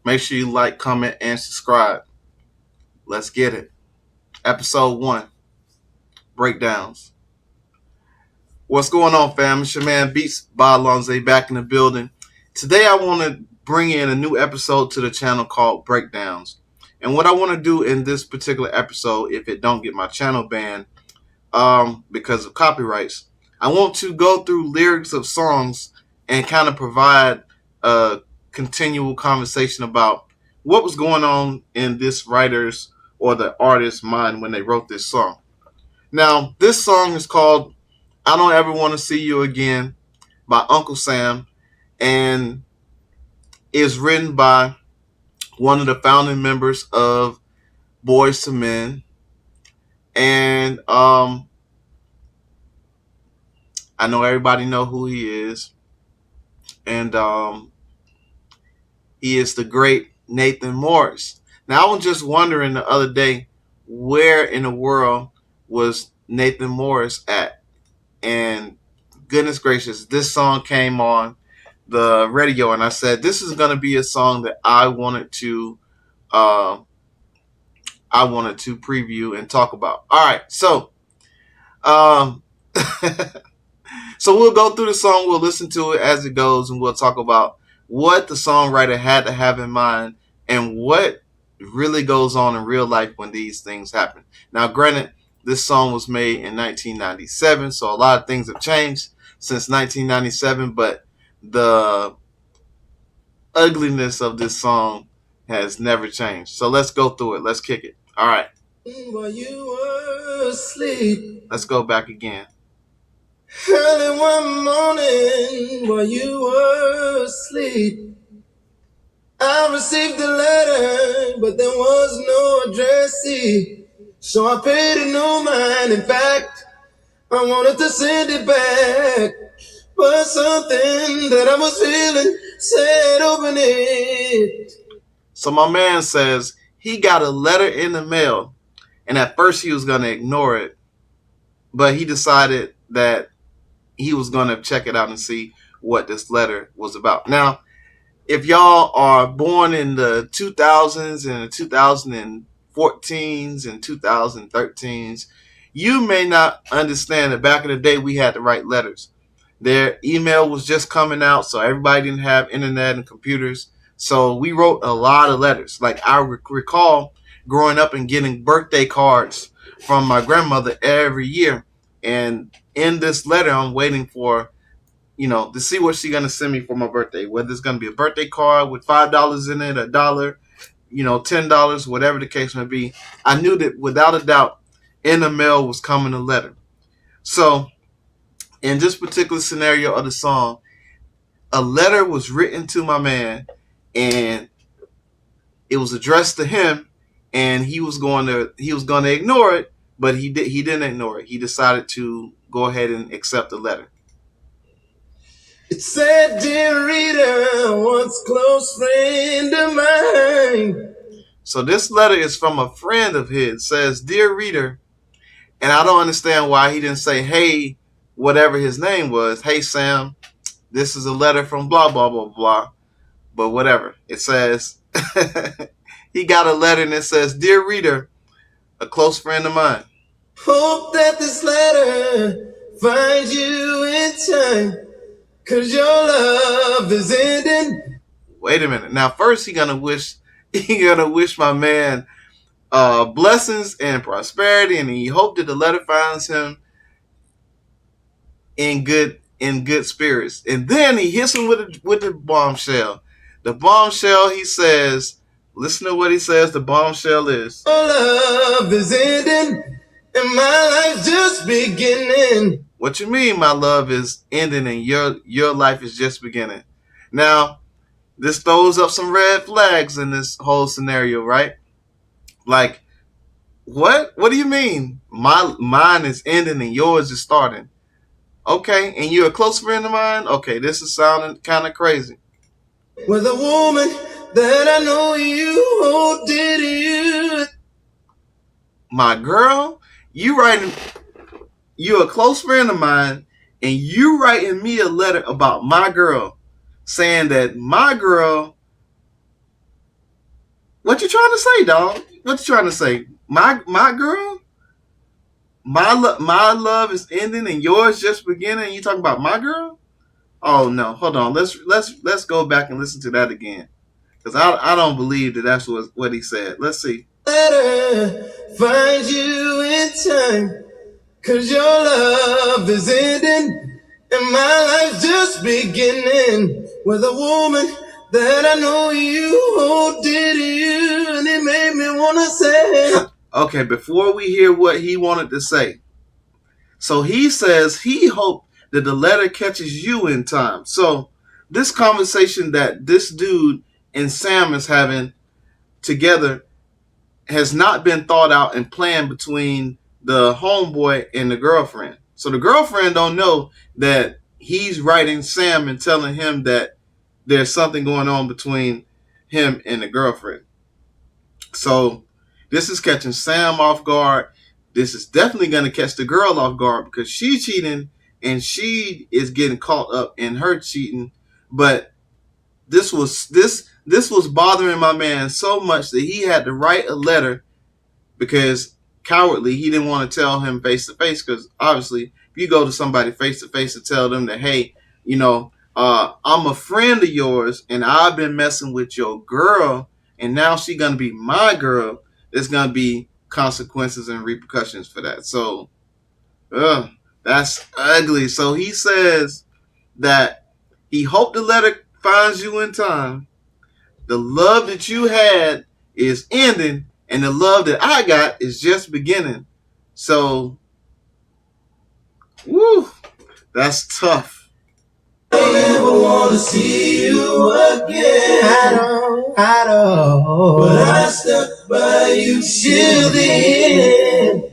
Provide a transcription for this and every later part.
Make sure you like, comment, and subscribe. Let's get it. Episode 1 Breakdowns. What's going on, fam? It's your man Beats by Alonze back in the building. Today, I want to bring in a new episode to the channel called Breakdowns. And what I want to do in this particular episode, if it don't get my channel banned because of copyrights, I want to go through lyrics of songs and kind of provide a continual conversation about what was going on in this writer's or the artist's mind when they wrote this song. Now, this song is called I Don't Ever Want to See You Again by Uncle Sam and is written by one of the founding members of Boyz II Men. And I know everybody know who he is. And he is the great Nathan Morris. Now, I was just wondering the other day, where in the world was Nathan Morris at? And goodness gracious, this song came on the radio, and I said, this is going to be a song that I wanted to preview and talk about. All right, so so we'll go through the song, we'll listen to it as it goes, and we'll talk about what the songwriter had to have in mind and what really goes on in real life when these things happen. Now, granted, this song was made in 1997, so a lot of things have changed since 1997, but the ugliness of this song has never changed. So let's go through it. Let's kick it. All right. While you were asleep. Let's go back again. Early one morning while you were asleep, I received a letter, but there was no address. So I paid it no mind. In fact, I wanted to send it back, but something that I was feeling said open it. So my man says he got a letter in the mail, and at first he was going to ignore it, but he decided that he was going to check it out and see what this letter was about. Now, if y'all are born in the 2000s and the 2014s and 2013s, you may not understand that back in the day we had to write letters. Their email was just coming out, so everybody didn't have internet and computers. So we wrote a lot of letters. Like I recall growing up and getting birthday cards from my grandmother every year. And in this letter, I'm waiting for, to see what she's going to send me for my birthday. Whether it's going to be a birthday card with $5 in it, $1, $10, whatever the case may be. I knew that without a doubt, in the mail was coming a letter. So in this particular scenario of the song, a letter was written to my man, and it was addressed to him, and he was going to ignore it, but he didn't ignore it. He decided to go ahead and accept the letter. It said, "Dear reader, once close friend of mine." So this letter is from a friend of his. It says, "Dear reader," and I don't understand why he didn't say, "Hey," whatever his name was. "Hey, Sam, this is a letter from blah, blah, blah, blah." But whatever. It says, he got a letter and it says, "Dear reader, a close friend of mine. Hope that this letter finds you in time, 'cause your love is ending." Wait a minute. Now, first he gonna wish my man blessings and prosperity, and he hoped that the letter finds him in good spirits. And then he hits him with the bombshell. The bombshell, he says, listen to what he says. The bombshell is, "Your love is ending, and my life's just beginning." What you mean my love is ending and your life is just beginning? Now, this throws up some red flags in this whole scenario, right? Like, what? What do you mean? Mine is ending and yours is starting. Okay, and you're a close friend of mine? Okay, this is sounding kind of crazy. With a woman that I know you did you. My girl, you're a close friend of mine, and you writing me a letter about my girl, saying that my girl What you trying to say, dog? What you trying to say? My girl, my love is ending and yours just beginning. And you talking about my girl? Oh no, hold on. Let's go back and listen to that again because I don't believe that that's what he said. Let's see. Better find you in time, cause your love is ending and my life's just beginning with a woman that I know you. Oh, did you? And it made me wanna say. Okay, before we hear what he wanted to say, so he says he hoped that the letter catches you in time. So this conversation that this dude and Sam is having together has not been thought out and planned between the homeboy and the girlfriend. So the girlfriend don't know that he's writing Sam and telling him that there's something going on between him and the girlfriend. So this is catching Sam off guard. This is definitely going to catch the girl off guard because she's cheating and she is getting caught up in her cheating. But this was bothering my man so much that he had to write a letter because cowardly he didn't want to tell him face to face because obviously if you go to somebody face to face and tell them that, hey, I'm a friend of yours and I've been messing with your girl and now she's gonna be my girl, there's gonna be consequences and repercussions for that. So that's ugly. So he says that he hoped the letter finds you in time. The love that you had is ending, and the love that I got is just beginning. So, woo, that's tough. I never want to see you again. I don't. But I stuck by you till the end.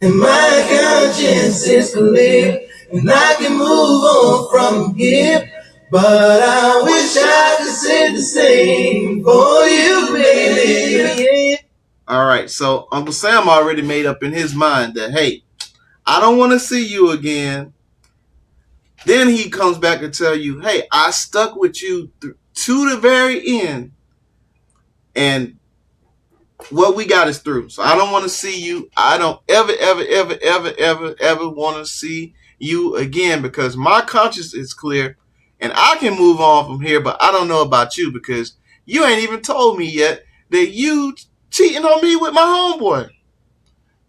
And my conscience is clear. And I can move on from here. But I wish I could say the same for you, baby. All right, so Uncle Sam already made up in his mind that, hey, I don't want to see you again. Then he comes back and tell you, hey, I stuck with you to the very end. And what we got is through. So I don't want to see you. I don't ever want to see you again because my conscience is clear and I can move on from here. But I don't know about you because you ain't even told me yet that you cheating on me with my homeboy.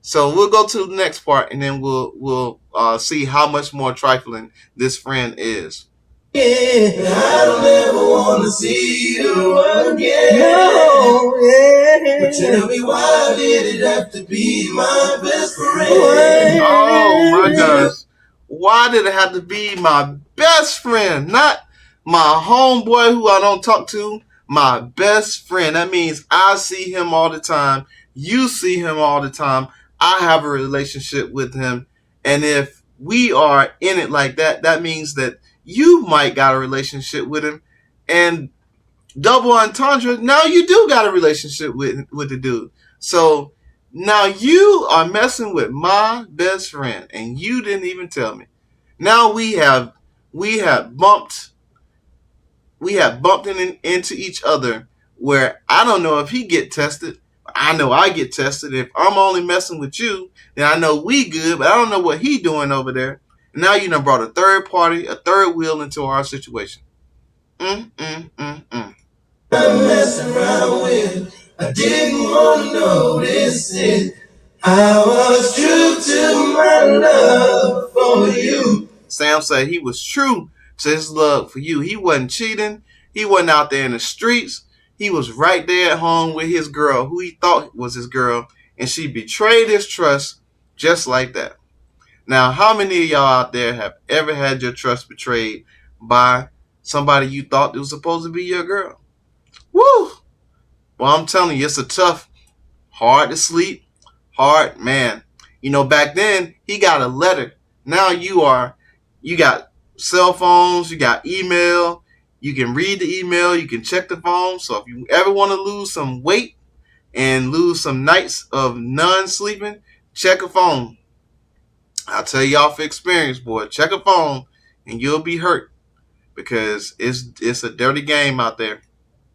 So we'll go to the next part and then we'll see how much more trifling this friend is. Yeah, I don't ever want to see you again. No, yeah. But tell me, why did it have to be my best friend? Oh my gosh. Why did it have to be my best friend? Not my homeboy who I don't talk to. My best friend. That means I see him all the time. You see him all the time. I have a relationship with him. And if we are in it like that, that means that you might got a relationship with him. And double entendre, now you do got a relationship with the dude. So now you are messing with my best friend and you didn't even tell me. Now we have bumped into each other where I don't know if he get tested. I know I get tested. If I'm only messing with you, then I know we good, but I don't know what he doing over there. Now you done brought a third party, a third wheel into our situation. I'm messing around with. I didn't want to notice it. I was true to my love for you. Sam said he was true to his love for you. He wasn't cheating. He wasn't out there in the streets. He was right there at home with his girl, who he thought was his girl, and she betrayed his trust just like that. Now, how many of y'all out there have ever had your trust betrayed by somebody you thought was supposed to be your girl? Woo! Well, I'm telling you, it's a tough, hard to sleep, hard, man. Back then, he got a letter. Now you got cell phones, you got email, you can read the email, you can check the phone. So if you ever want to lose some weight and lose some nights of non-sleeping, check a phone. I'll tell you off experience, boy. Check a phone and you'll be hurt because it's a dirty game out there.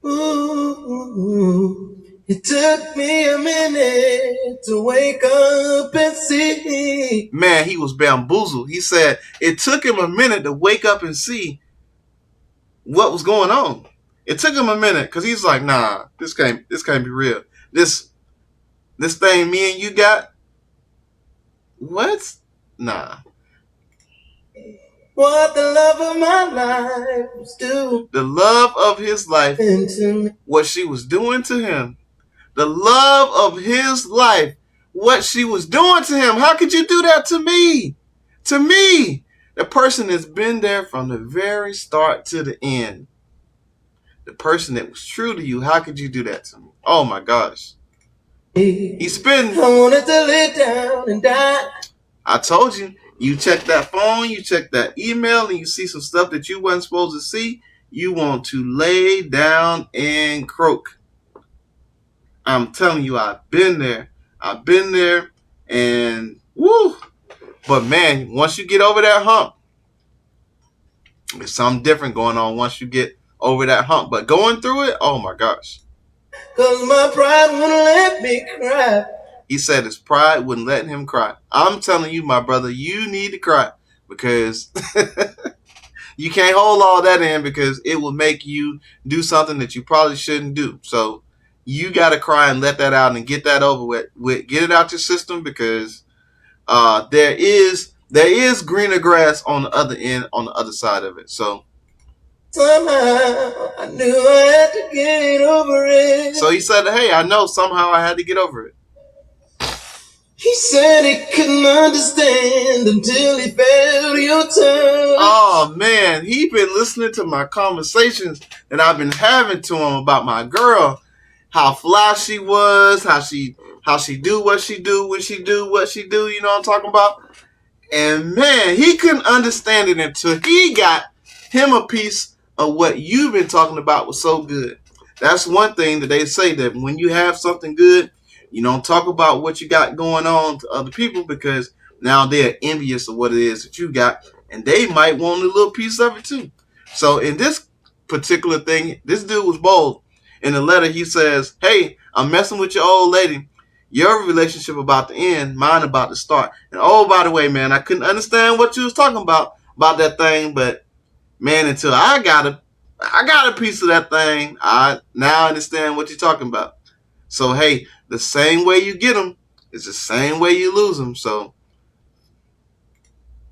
Ooh, it took me a minute to wake up and see. Man, he was bamboozled. He said it took him a minute to wake up and see what was going on. It took him a minute because he's like, nah, this can't be real. This thing me and you got, what? Nah. What the love of my life was doing. The love of his life, what she was doing to him. The love of his life, what she was doing to him. How could you do that to me? To me, the person that's been there from the very start to the end. The person that was true to you. How could you do that to me? Oh my gosh. He's been. I wanted to lay down and die. I told you. You check that phone, you check that email, and you see some stuff that you wasn't supposed to see. You want to lay down and croak. I'm telling you, I've been there. And woo. But man, once you get over that hump, there's something different going on once you get over that hump. But going through it, oh my gosh. Cause my pride wouldn't let me cry. He said his pride wouldn't let him cry. I'm telling you, my brother, you need to cry because you can't hold all that in because it will make you do something that you probably shouldn't do. So you got to cry and let that out and get that over with. Get it out your system because there is greener grass on the other end, on the other side of it. So somehow I knew I had to get over it. So he said, hey, I know somehow I had to get over it. He said he couldn't understand until he felt your touch. Oh man, he been listening to my conversations that I've been having to him about my girl, how fly she was, how she do what she do when she do what she do. You know what I'm talking about? And man, he couldn't understand it until he got him a piece of what you've been talking about was so good. That's one thing that they say, that when you have something good, you don't talk about what you got going on to other people because now they're envious of what it is that you got, and they might want a little piece of it too. So in this particular thing, this dude was bold. In the letter, he says, hey, I'm messing with your old lady. Your relationship about to end, mine about to start. And oh, by the way, man, I couldn't understand what you was talking about that thing, but man, until I got a piece of that thing, I now understand what you're talking about. So hey, the same way you get them is the same way you lose them. So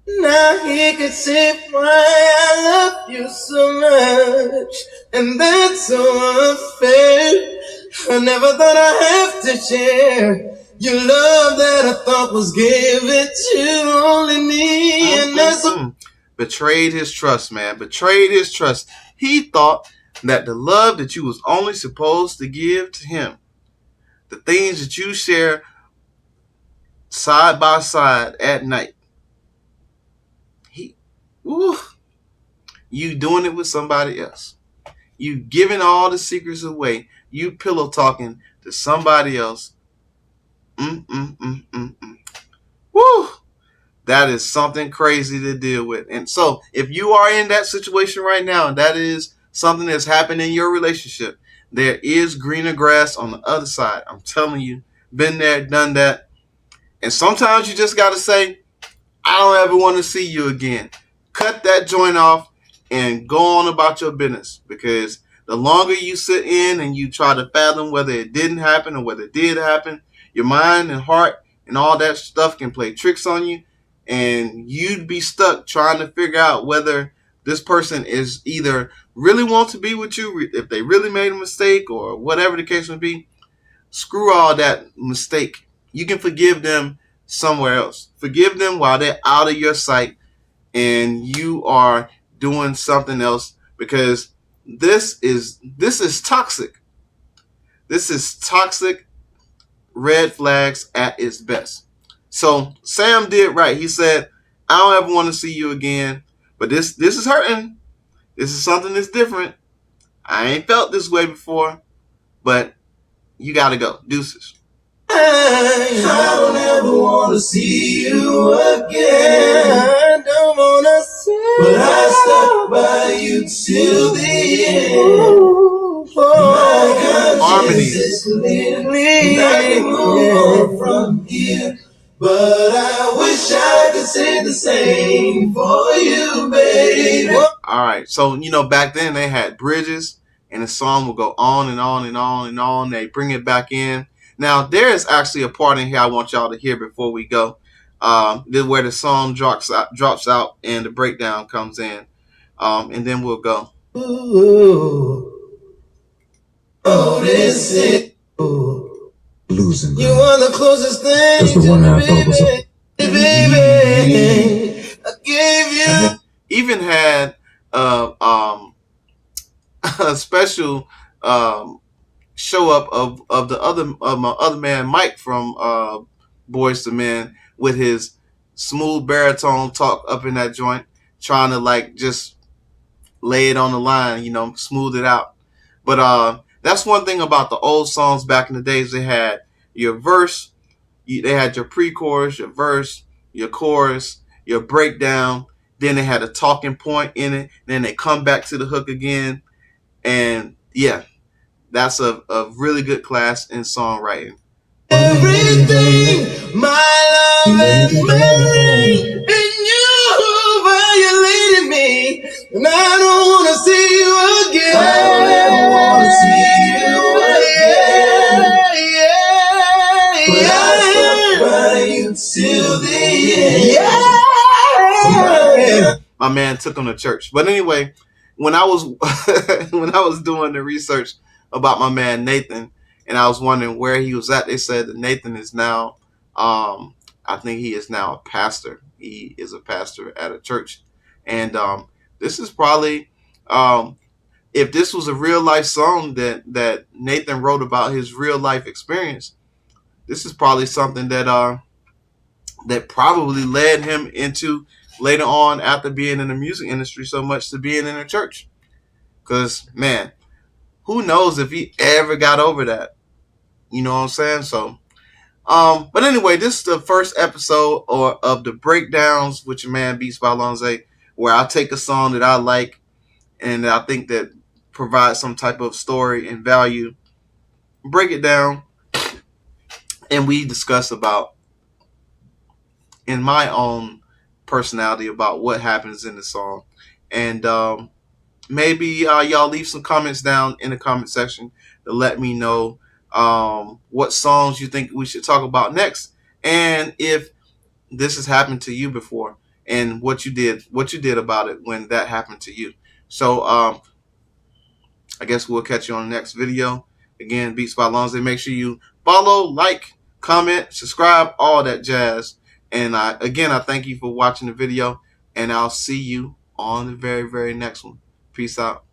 now he can see why I love you so much, and that's so unfair. I never thought I'd have to share your love that I thought was given to only me, and that's betrayed his trust, man. Betrayed his trust. He thought that the love that you was only supposed to give to him, the things that you share side by side at night, you doing it with somebody else. You giving all the secrets away. You pillow talking to somebody else. Woo! That is something crazy to deal with. And so if you are in that situation right now, and that is something that's happened in your relationship, there is greener grass on the other side. I'm telling you, been there, done that. And sometimes you just got to say, I don't ever want to see you again. Cut that joint off and go on about your business, because the longer you sit in and you try to fathom whether it didn't happen or whether it did happen, your mind and heart and all that stuff can play tricks on you, and you'd be stuck trying to figure out whether this person is either really want to be with you, if they really made a mistake, or whatever the case may be. Screw all that mistake. You can forgive them somewhere else. Forgive them while they're out of your sight and you are doing something else, because this is toxic. This is toxic red flags at its best. So Sam did right. He said, I don't ever want to see you again, but this is hurting. This is something that's different. I ain't felt this way before, but you got to go. Deuces. I don't ever want to see you again. I don't want to see, but I stuck by you till the end. harmonies. From here, but I wish I could say the same for you, baby. All right, so back then they had bridges, and the song would go on and on and on and on. They bring it back in. Now there is actually a part in here I want y'all to hear before we go. Where the song drops out and the breakdown comes in, and then we'll go. Ooh, oh, this is losing. You are the closest thing. That's the one I thought was baby. I gave you. Even had a special show up of my other man Mike from Boyz II Men with his smooth baritone talk up in that joint, trying to like just lay it on the line, smooth it out. But that's one thing about the old songs back in the days. They had your verse, they had your pre-chorus, your verse, your chorus, your breakdown. Then they had a talking point in it. Then they come back to the hook again. And yeah, that's a really good class in songwriting. Everything, my love is mine, and you violated me, and I don't want to see you again. I don't ever want to see you again. But I'll stop by you till the end. My man took him to church. But anyway, when I was when I was doing the research about my man Nathan, and I was wondering where he was at, they said that Nathan is now, I think he is now a pastor. He is a pastor at a church. And this is probably, if this was a real life song that Nathan wrote about his real life experience, this is probably something that probably led him into later on, after being in the music industry so much, to being in a church. Because, man, who knows if he ever got over that. You know what I'm saying? So, but anyway, this is the first episode of the breakdowns with your man Beats by Lonze, where I take a song that I like and I think that provides some type of story and value, break it down, and we discuss about, in my own personality, about what happens in the song. And maybe y'all leave some comments down in the comment section to let me know what songs you think we should talk about next, and if this has happened to you before, and what you did about it when that happened to you. So I guess we'll catch you on the next video. Again, Beats by Lonze. Make sure you follow, like, comment, subscribe, all that jazz. And I thank you for watching the video, and I'll see you on the very, very next one. Peace out.